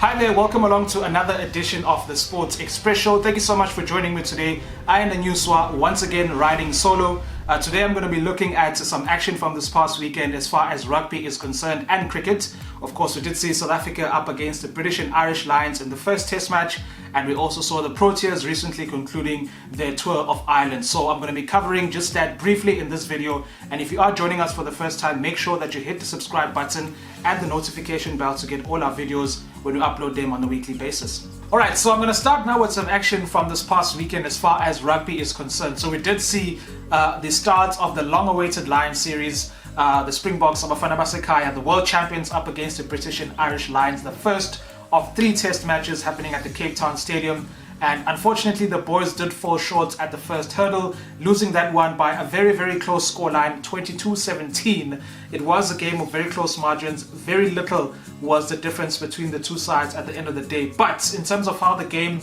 Hi there, welcome along to another edition of the Sports Express Show. Thank you so much for joining me today. I am the Newswa, once again riding solo. Today I'm going to be looking at some action from this past weekend as far as rugby is concerned and cricket. Of course, we did see South Africa up against the British and Irish Lions in the first test match, and we also saw the Proteas recently concluding their tour of Ireland. So I'm going to be covering just that briefly in this video, and if you are joining us for the first time, make sure that you hit the subscribe button and the notification bell to get all our videos when we upload them on a weekly basis. Alright, so I'm going to start now with some action from this past weekend as far as rugby is concerned. So we did see the start of the long-awaited Lions series. The Springboks of Bafana Bafana, the world champions, up against the British and Irish Lions, the first of 3 test matches happening at the Cape Town Stadium. And unfortunately, the boys did fall short at the first hurdle, losing that one by a very, very close scoreline, 22-17. It was a game of very close margins. Very little was the difference between the two sides at the end of the day. But in terms of how the game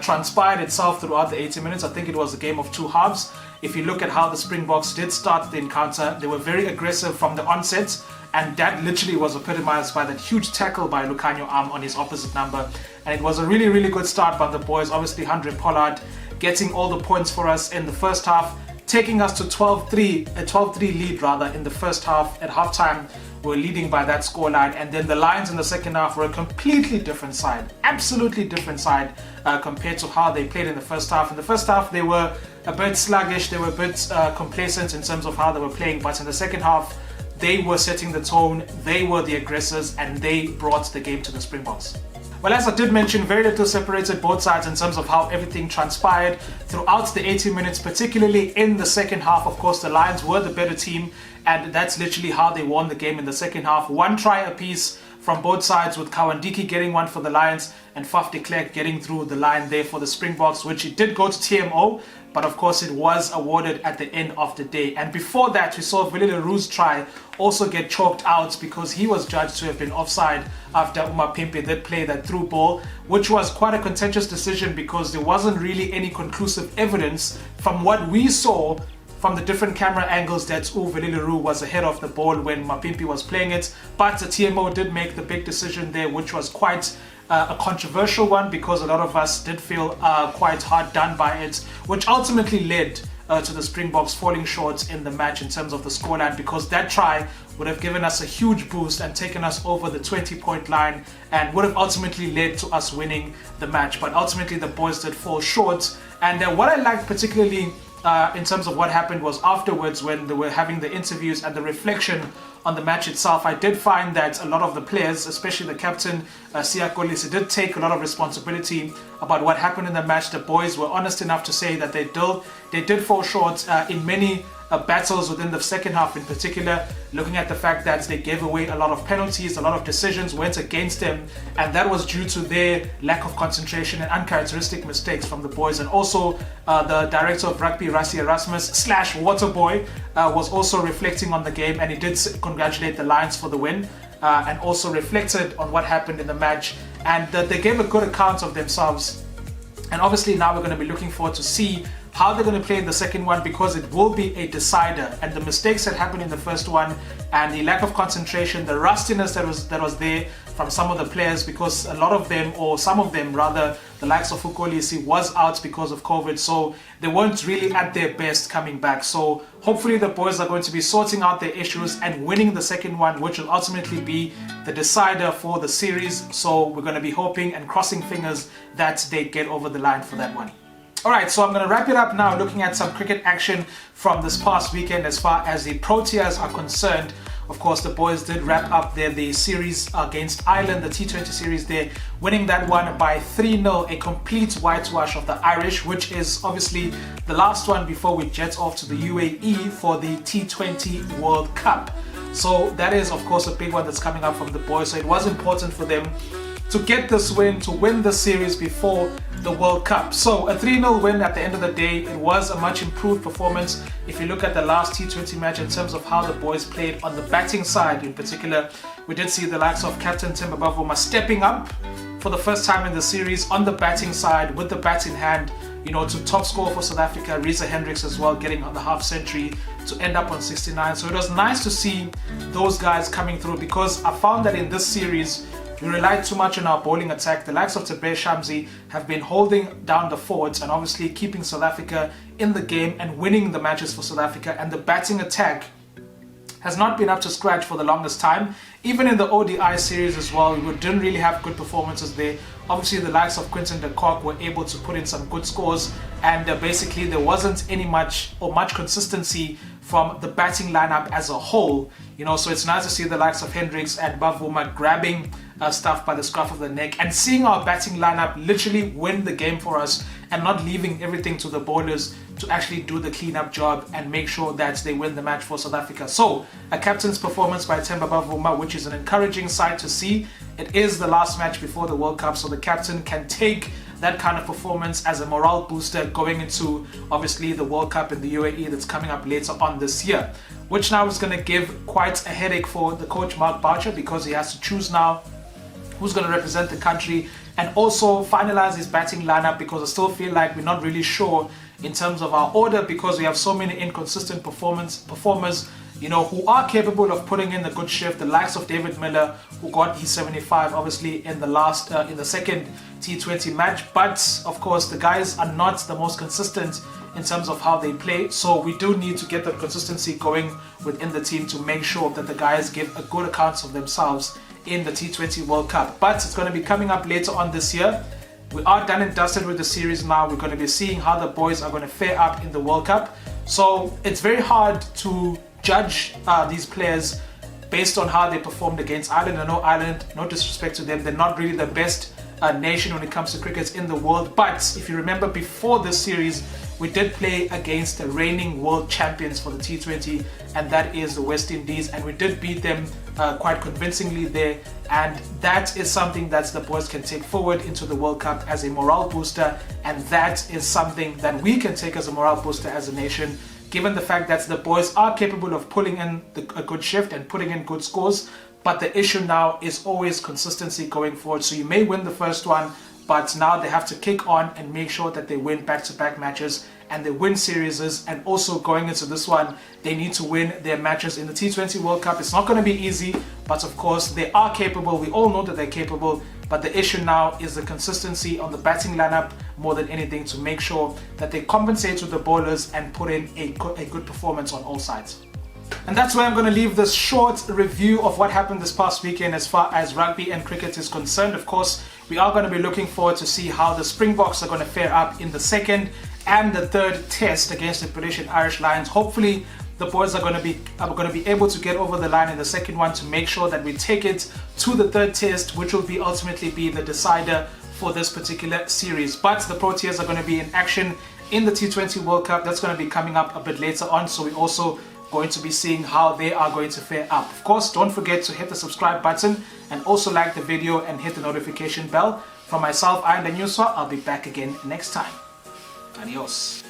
transpired itself throughout the 80 minutes, I think it was a game of 2 halves. If you look at how the Springboks did start the encounter, they were very aggressive from the onset, and that literally was epitomized by that huge tackle by Lucanio Am on his opposite number. And it was a really, really good start by the boys. Obviously, Andre Pollard getting all the points for us in the first half, taking us to 12-3, a 12-3 lead rather in the first half. At halftime, we were leading by that scoreline, and then the Lions in the second half were a completely different side, absolutely different side compared to how they played in the first half. In the first half, they were a bit sluggish, they were a bit complacent in terms of how they were playing, but in the second half, they were setting the tone, they were the aggressors, and they brought the game to the Springboks. Well, as I did mention, very little separated both sides in terms of how everything transpired throughout the 80 minutes, particularly in the second half. Of course, the Lions were the better team, and that's literally how they won the game in the second half. 1 try apiece from both sides, with Kawandiki getting one for the Lions and Faf de Klerk getting through the line there for the Springboks, which it did go to TMO, but of course it was awarded at the end of the day. And before that, we saw Willie Leroux's try also get chalked out because he was judged to have been offside after Umapimpi did play that through ball, which was quite a contentious decision because there wasn't really any conclusive evidence from what we saw from the different camera angles that Willie Leroux was ahead of the ball when Mapimpi was playing it. But the TMO did make the big decision there, which was quite a controversial one because a lot of us did feel quite hard done by it, which ultimately led to the Springboks falling short in the match in terms of the scoreline, because that try would have given us a huge boost and taken us over the 20-point line and would have ultimately led to us winning the match. But ultimately the boys did fall short. And what I liked particularly in terms of what happened was afterwards, when they were having the interviews and the reflection on the match itself, I did find that a lot of the players, especially the captain, Siya Kolisi, did take a lot of responsibility about what happened in the match. The boys were honest enough to say that they did fall short in many battles within the second half, in particular, looking at the fact that they gave away a lot of penalties, a lot of decisions went against them, and that was due to their lack of concentration and uncharacteristic mistakes from the boys. And also the director of rugby, Rassie Erasmus / Waterboy, was also reflecting on the game, and he did congratulate the Lions for the win, and also reflected on what happened in the match, and they gave a good account of themselves. And obviously now we're going to be looking forward to see how they're going to play in the second one, because it will be a decider. And the mistakes that happened in the first one, and the lack of concentration, the rustiness that was there from some of the players, because a lot of them, or some of them rather, the likes of Ukolisi, was out because of COVID, so they weren't really at their best coming back. So hopefully the boys are going to be sorting out their issues and winning the second one, which will ultimately be the decider for the series. So we're going to be hoping and crossing fingers that they get over the line for that one. Alright, so I'm going to wrap it up now looking at some cricket action from this past weekend as far as the Proteas are concerned. Of course, the boys did wrap up the series against Ireland, the T20 series there, winning that one by 3-0, a complete whitewash of the Irish, which is obviously the last one before we jet off to the UAE for the T20 World Cup. So that is, of course, a big one that's coming up from the boys. So it was important for them to get this win, to win the series before the World Cup. So a 3-0 win at the end of the day. It was a much improved performance if you look at the last T20 match in terms of how the boys played on the batting side. In particular, we did see the likes of Captain Themba Bavuma stepping up for the first time in the series on the batting side with the bat in hand, you know, to top score for South Africa, Reza Hendricks as well, getting on the half century to end up on 69. So it was nice to see those guys coming through, because I found that in this series we relied too much on our bowling attack. The likes of Tabe Shamsi have been holding down the forwards and obviously keeping South Africa in the game and winning the matches for South Africa. And the batting attack has not been up to scratch for the longest time. Even in the ODI series as well, we didn't really have good performances there. Obviously, the likes of Quinton de Kock were able to put in some good scores, and basically there wasn't much consistency from the batting lineup as a whole. So it's nice to see the likes of Hendricks and Bavuma grabbing stuff by the scruff of the neck and seeing our batting lineup literally win the game for us and not leaving everything to the bowlers to actually do the clean-up job and make sure that they win the match for South Africa. So a captain's performance by Themba Bavuma, which is an encouraging sight to see. It is the last match before the World Cup, so the captain can take that kind of performance as a morale booster going into obviously the World Cup in the UAE that's coming up later on this year, which now is going to give quite a headache for the coach Mark Boucher, because he has to choose now who's going to represent the country and also finalize his batting lineup, because I still feel like we're not really sure in terms of our order, because we have so many inconsistent performers who are capable of putting in a good shift. The likes of David Miller, who got his 75 obviously in the second T20 match, but of course the guys are not the most consistent in terms of how they play, so we do need to get the consistency going within the team to make sure that the guys give a good account of themselves in the T20 World Cup. But it's going to be coming up later on this year. We are done and dusted with the series now. We're going to be seeing how the boys are going to fare up in the World Cup, so it's very hard to judge these players based on how they performed against Ireland. I know Ireland, no disrespect to them, they're not really the best nation when it comes to cricket in the world, but if you remember before this series we did play against the reigning world champions for the T20, and that is the West Indies, and we did beat them quite convincingly there, and that is something that the boys can take forward into the World Cup as a morale booster, and that is something that we can take as a morale booster as a nation, given the fact that the boys are capable of pulling in a good shift and putting in good scores. But the issue now is always consistency going forward. So you may win the first one, but now they have to kick on and make sure that they win back-to-back matches and they win series. And also going into this one, they need to win their matches in the T20 World Cup. It's not going to be easy, but of course they are capable. We all know that they're capable, but the issue now is the consistency on the batting lineup more than anything, to make sure that they compensate with the bowlers and put in a good performance on all sides. And that's where I'm going to leave this short review of what happened this past weekend as far as rugby and cricket is concerned. Of course, we are going to be looking forward to see how the Springboks are going to fare up in the second and the third test against the British and Irish Lions. Hopefully, the boys are going to be able to get over the line in the second one to make sure that we take it to the third test, which will ultimately be the decider for this particular series. But the Proteas are going to be in action in the T20 World Cup. That's going to be coming up a bit later on, so we also going to be seeing how they are going to fare up. Of course, don't forget to hit the subscribe button and also like the video and hit the notification bell. From myself, I am the Newswa. I'll be back again next time. Adios.